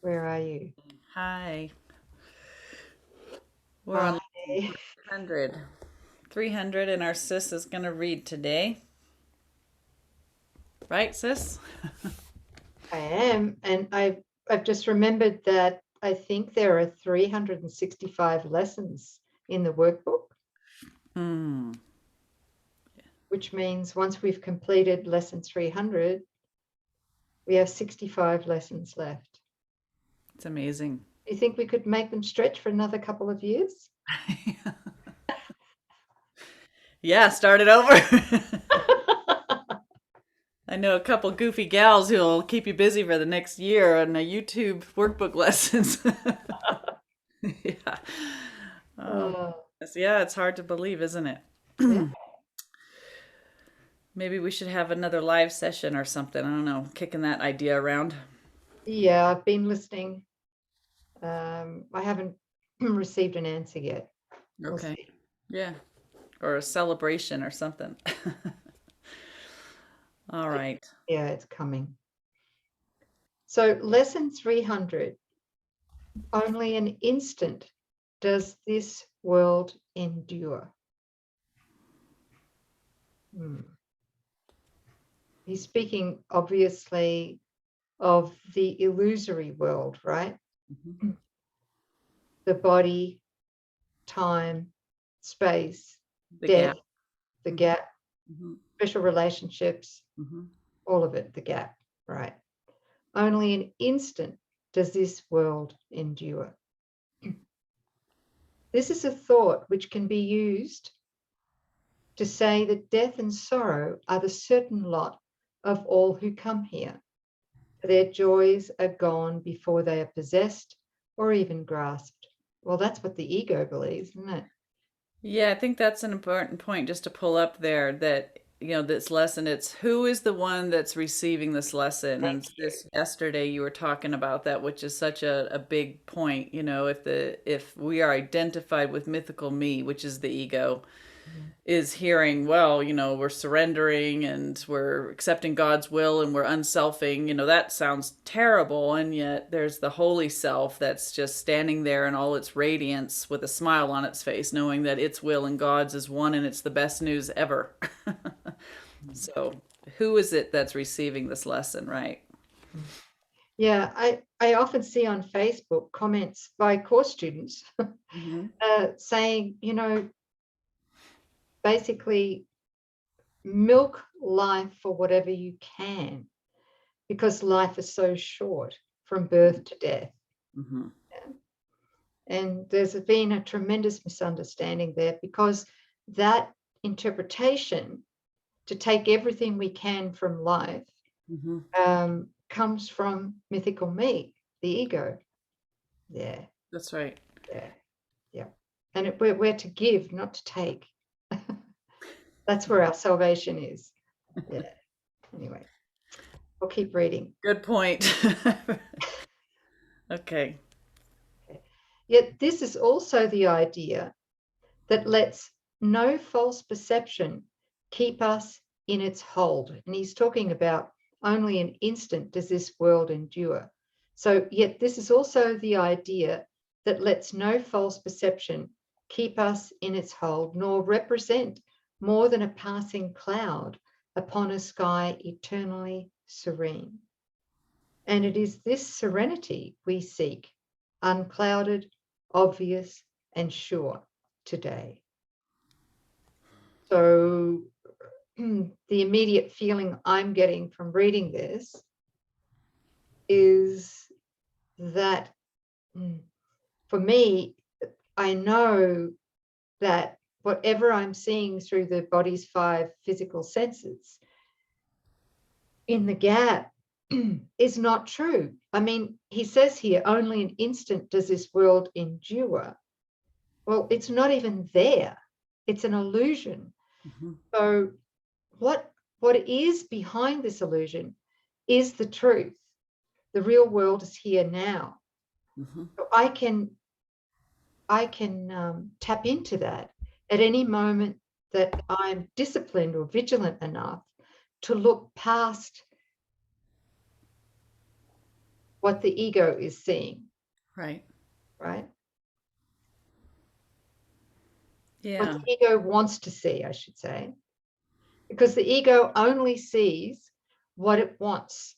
Where are you? Hi. We're on lesson Hi. 300. 300, and our sis is going to read today. Right, sis? I am, and I've just remembered that I think there are 365 lessons in the workbook, Hmm. which means once we've completed lesson 300, we have 65 lessons left. It's amazing. Do you think we could make them stretch for another couple of years? Yeah, start it over. I know a couple goofy gals who'll keep you busy for the next year on YouTube workbook lessons. Yeah. Oh, Oh, yeah, it's hard to believe, isn't it? yeah. Maybe we should have another live session or something. I don't know, kicking that idea around. Yeah, I've been listening. I haven't received an answer yet. We'll Okay. see. Yeah. Or a celebration or something. All right. Yeah, it's coming. So lesson 300, only an instant does this world endure. Hmm. He's speaking obviously of the illusory world, right? Mhm. The body, time, space, The death, gap. the Mhm, gap, mhm, special relationships, mhm. all of it, the gap, right? Only an instant does this world endure. This is a thought which can be used to say that death and sorrow are the certain lot of all who come here. Their joys are gone before they are possessed or even grasped. Well, that's what the ego believes, isn't it? Yeah, I think that's an important point just to pull up there that, this lesson, it's who is the one that's receiving this lesson. Thank And you. this yesterday you were talking about that, which is such a big point, if we are identified with mythical me, which is the ego, Mhm. is hearing, well, we're surrendering and we're accepting God's will and we're unselfing, that sounds terrible. And yet there's the holy self that's just standing there in all its radiance with a smile on its face, knowing that its will and God's is one and it's the best news ever. So, who is it that's receiving this lesson, right? Yeah, I often see on Facebook comments by course students Mm-hmm. saying, basically milk life for whatever you can because life is so short from birth to death. Mm-hmm. And there's been a tremendous misunderstanding there because that interpretation to take everything we can from life Mm-hmm. comes from mythical me, the ego. Yeah, That's right. yeah, yeah. And we're to give, not to take. That's where our salvation is. Yeah. Anyway, I'll keep reading. Good point. Okay. Okay. Yet this is also the idea that lets no false perception keep us in its hold. And he's talking about only an instant does this world endure. So, yet this is also the idea that lets no false perception keep us in its hold, nor represent more than a passing cloud upon a sky eternally serene. And it is this serenity we seek, unclouded, obvious, and sure today. So, the immediate feeling I'm getting from reading this is that for me, I know that whatever I'm seeing through the body's five physical senses in the gap is not true. I mean, he says here, only an instant does this world endure. Well, it's not even there. It's an illusion. Mm-hmm. So what is behind this illusion is the truth. The real world is here now. Mm-hmm. So I can tap into that at any moment that I'm disciplined or vigilant enough to look past what the ego is seeing, Right. right? What Yeah. the ego wants to see, I should say, because the ego only sees what it wants.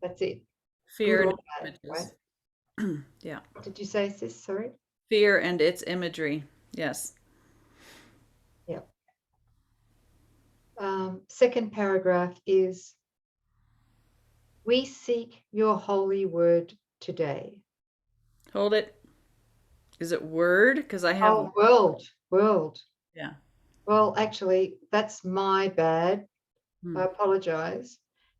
That's it. Good Fear or and bad, right? images. Yeah. What did you say, sis? Sorry. Fear and its imagery. Yes. Yeah. Second paragraph is, we seek your holy word today. Hold it. Is it word? Because I have, Oh, world. yeah. Well, actually, that's my bad. Hmm. I apologize,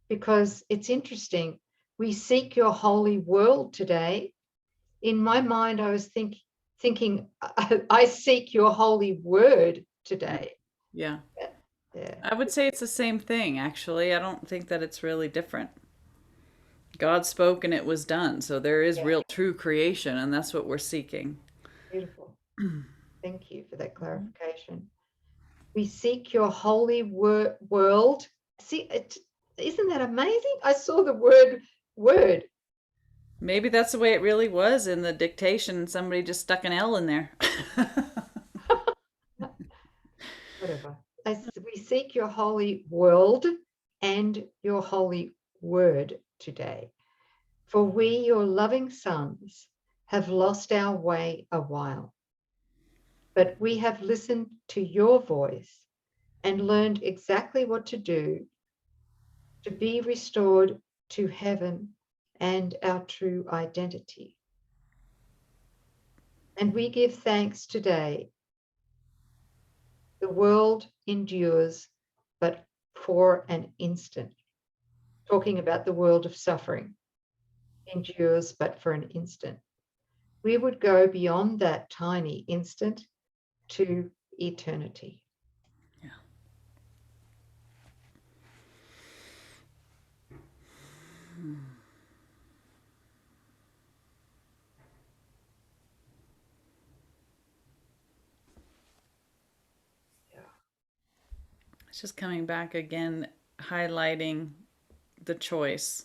because it's interesting. We seek your holy world today. In my mind, I was thinking, I seek your holy word today. Yeah. Yeah, I would say it's the same thing, actually. I don't think that it's really different. God spoke and it was done. So there is yeah, real true creation, and that's what we're seeking. beautiful. Thank you for that clarification. We seek your holy world. See, isn't that amazing? I saw the word. Maybe that's the way it really was in the dictation. Somebody just stuck an L in there. Whatever. We seek your holy world and your holy word today. For we, your loving sons, have lost our way a while, but we have listened to your voice and learned exactly what to do to be restored to heaven and our true identity. And we give thanks today. The world endures, but for an instant. Talking about the world of suffering, endures, but for an instant. We would go beyond that tiny instant to eternity. Yeah. Yeah. It's just coming back again, highlighting the choice.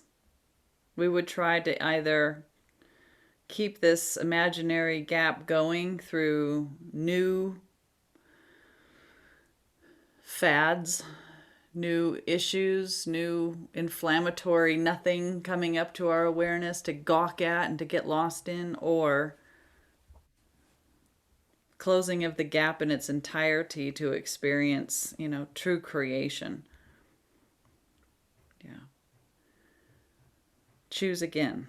We would try to either keep this imaginary gap going through new fads, new issues, new inflammatory nothing coming up to our awareness to gawk at and to get lost in, or closing of the gap in its entirety to experience, true creation. Yeah. Choose again.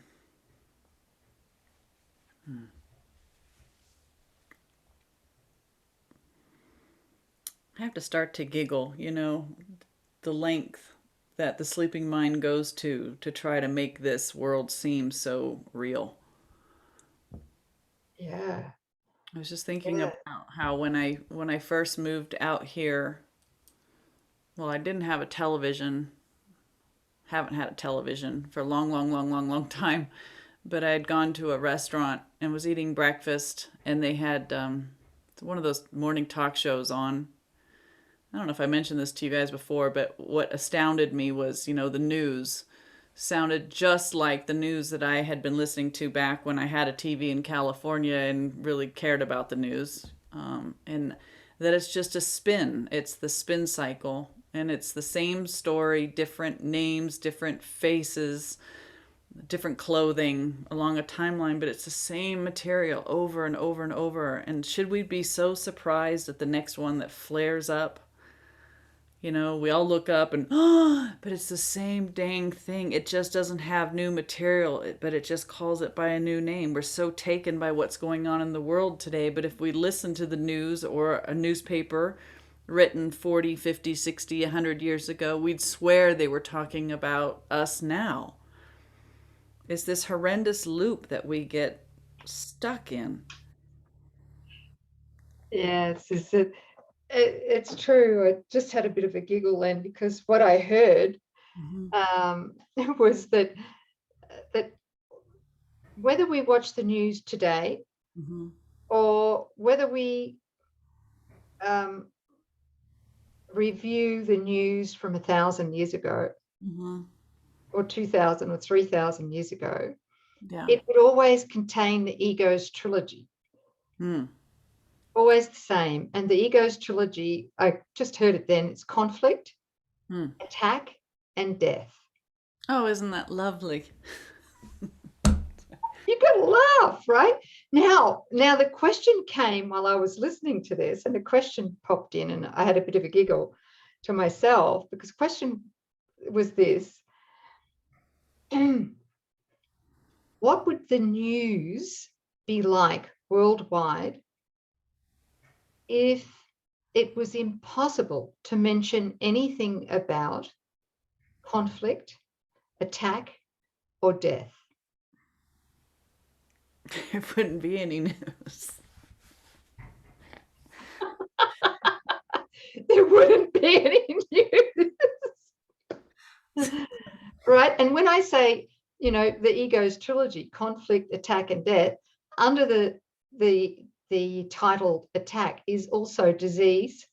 I have to start to giggle, the length that the sleeping mind goes to try to make this world seem so real. Yeah. I was just thinking Yeah. about how when I first moved out here, well, I didn't have a television, haven't had a television for a long, long, long, long, long time, but I had gone to a restaurant and was eating breakfast, and they had one of those morning talk shows on. I don't know if I mentioned this to you guys before, but what astounded me was, the news sounded just like the news that I had been listening to back when I had a TV in California and really cared about the news. And that it's just a spin. It's the spin cycle. And it's the same story, different names, different faces, different clothing along a timeline, but it's the same material over and over and over. And should we be so surprised at the next one that flares up? We all look up and, oh, but it's the same dang thing. It just doesn't have new material, but it just calls it by a new name. We're so taken by what's going on in the world today. But if we listen to the news or a newspaper written 40, 50, 60, 100 years ago, we'd swear they were talking about us now. It's this horrendous loop that we get stuck in. Yes, it's true. I just had a bit of a giggle then, because what I heard Mm-hmm. was that whether we watch the news today Mm-hmm. or whether we um, review the news from 1,000 years ago, Mm-hmm. or 2,000 or 3,000 years ago, Yeah. it would always contain the ego's trilogy. Hmm. Always the same. And the ego's trilogy, I just heard it then, it's conflict, Hmm. attack, and death. Oh, isn't that lovely? You got to laugh, right? Now the question came while I was listening to this, and the question popped in, and I had a bit of a giggle to myself because the question was this: what would the news be like worldwide if it was impossible to mention anything about conflict, attack, or death? There wouldn't be any news. There wouldn't be any news. Right? And when I say, the ego's trilogy, conflict, attack, and death, under the title attack is also disease,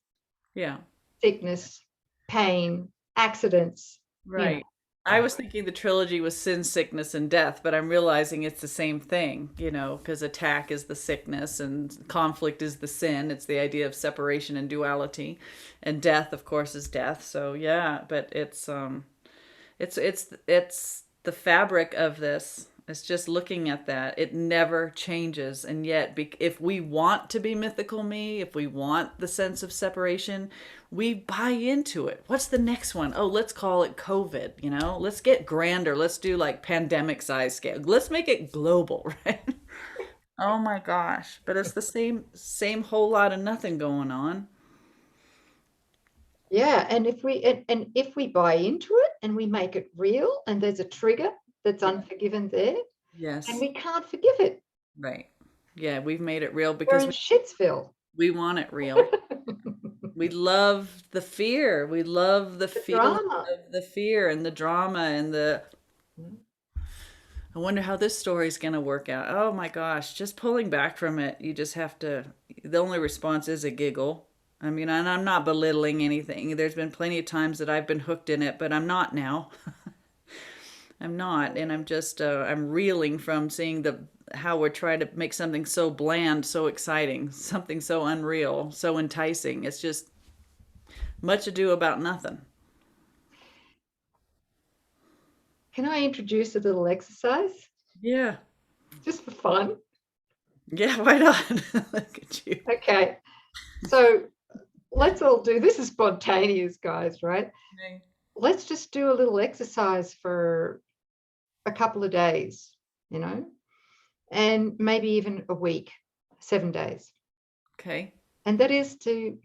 Yeah. sickness, pain, accidents. Right. I was thinking the trilogy was sin, sickness, and death, but I'm realizing it's the same thing, because attack is the sickness and conflict is the sin. It's the idea of separation and duality, and death, of course, is death. So yeah, but it's the fabric of this. It's just looking at that. It never changes. And yet, if we want to be mythical me, if we want the sense of separation, we buy into it. What's the next one? Oh, let's call it COVID, Let's get grander. Let's do like pandemic size scale. Let's make it global, right? Oh my gosh. But it's the same whole lot of nothing going on. Yeah, and if we buy into it and we make it real, and there's a trigger that's unforgiven there, and Yes. we can't forgive it. Right. Yeah, we've made it real We're because in Shitsville. we want it real. We love the fear. We love the The feeling drama. of the fear and the drama and I wonder how this story's going to work out. Oh my gosh, just pulling back from it, you just have to, the only response is a giggle. I mean, and I'm not belittling anything. There's been plenty of times that I've been hooked in it, but I'm not now. I'm not, and I'm just I'm reeling from seeing how we're trying to make something so bland, so exciting, something so unreal, so enticing. It's just much ado about nothing. Can I introduce a little exercise Yeah. just for fun? Yeah, why not? Look at you. Okay. So let's all do this is spontaneous, guys, right? Okay. Let's just do a little exercise for a couple of days, and maybe even a week, 7 days. Okay. And that is to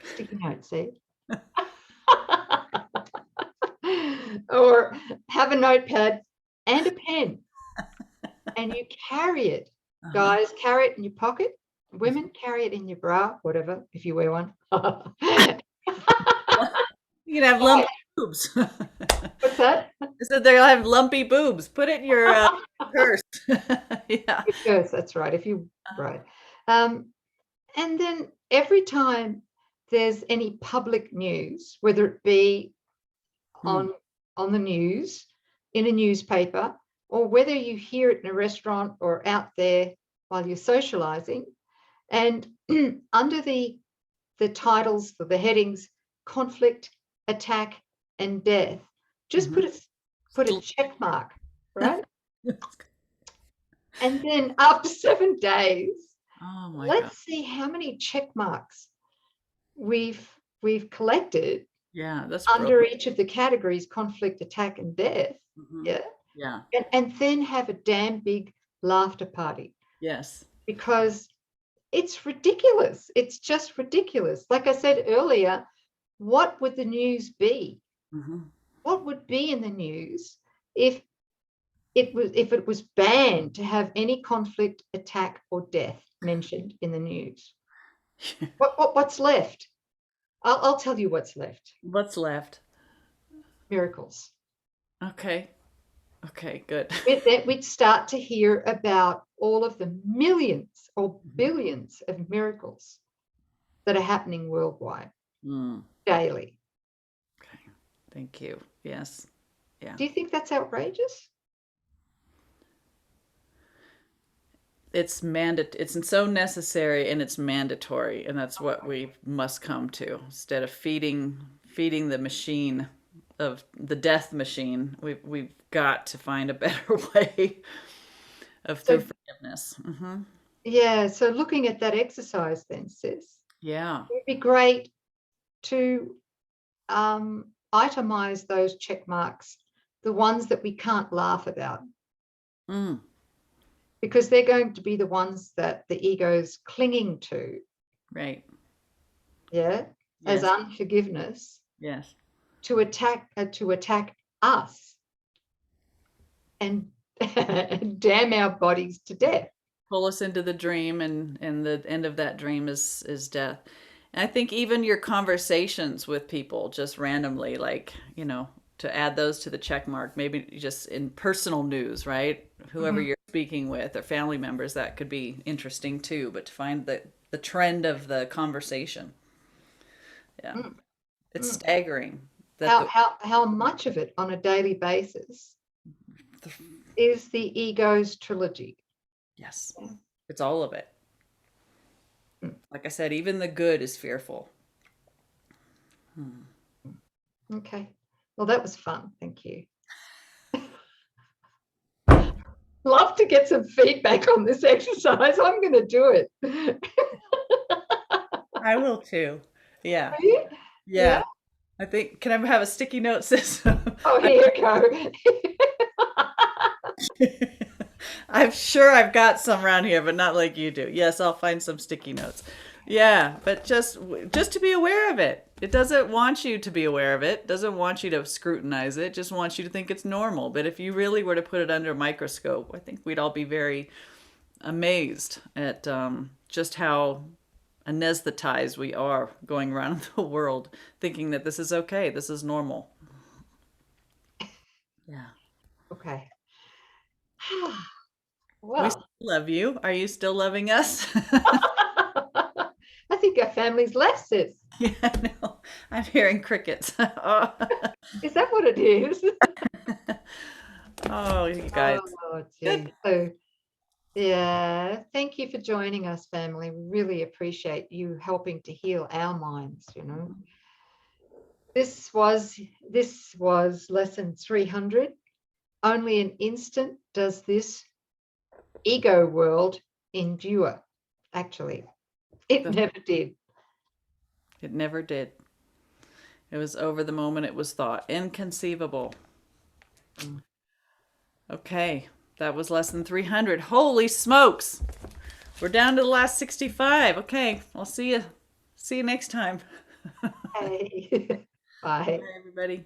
sticky notes, see? Or have a notepad and a pen, and you carry it. Uh-huh. Guys, carry it in your pocket. Women, carry it in your bra, whatever, if you wear one. You can have lumpy boobs. What's that? I said they'll have lumpy boobs. Put it in your purse. Yeah. Yes, that's right. Right. And then every time there's any public news, whether it be Hmm. on the news, in a newspaper, or whether you hear it in a restaurant or out there while you're socializing, and under the titles, the headings, conflict, attack, and death, just Mm-hmm. put a check mark, right? And then after 7 days, Oh my God. let's see how many check marks we've collected Yeah, that's under brilliant. each of the categories: conflict, attack, and death. Mm-hmm. Yeah. Yeah. And then have a damn big laughter party, Yes. because it's ridiculous. It's just ridiculous. Like I said earlier, what would the news be? Mm-hmm. What would be in the news if it was banned to have any conflict, attack, or death mentioned in the news? What's left? I'll tell you what's left. What's left? Miracles. Okay. Okay, good. We'd start to hear about all of the millions or billions of miracles that are happening worldwide Mm. daily. Okay. Thank you. Yes. Yeah. Do you think that's outrageous? It's so necessary and it's mandatory, and that's what we must come to. Instead of feeding the machine of the death machine, we've got to find a better way of through So, forgiveness. yeah, so looking at that exercise then, sis, Yeah. it'd be great to itemize those check marks, the ones that we can't laugh about, Mm, because they're going to be the ones that the ego's clinging to, right. yeah, as Yes. unforgiveness Yes. to attack us and, and damn our bodies to death. Pull us into the dream, and the end of that dream is death. And I think even your conversations with people just randomly, like, to add those to the check mark, maybe just in personal news, right? Whoever Mhm. you're speaking with or family members, that could be interesting too, but to find the trend of the conversation. Yeah. Mm, It's mm. staggering that How much of it on a daily basis the is the ego's trilogy? yes, Yeah. it's all of it. Mm. Like I said, even the good is fearful. Okay. Well, that was fun. Thank you. Love to get some feedback on this exercise. I'm going to do it. I will too. Yeah. Are you? Yeah. Yeah. I think, can I have a sticky note system? Oh, here you go. I'm sure I've got some around here, but not like you do. Yes, I'll find some sticky notes. Yeah, but just to be aware of it. It doesn't want you to be aware of it. Doesn't want you to scrutinize it. Just wants you to think it's normal. But if you really were to put it under a microscope, I think we'd all be very amazed at just how anesthetized we are going around the world, thinking that this is okay, this is normal. Yeah. Okay. We still Well, love you. Are you still loving us? I think our family's left, sis. Yeah, no, I'm hearing crickets. Oh, Is that what it is? oh, you guys. Oh, Good. gee. So, yeah, thank you for joining us, family. We really appreciate you helping to heal our minds. This was lesson 300. Only an instant does this ego world endure. Actually, it never did. It never did. It was over the moment it was thought. Inconceivable. Okay, that was lesson 300. Holy smokes. We're down to the last 65. Okay, I'll see you. See you next time. Hey. Bye. Bye, everybody.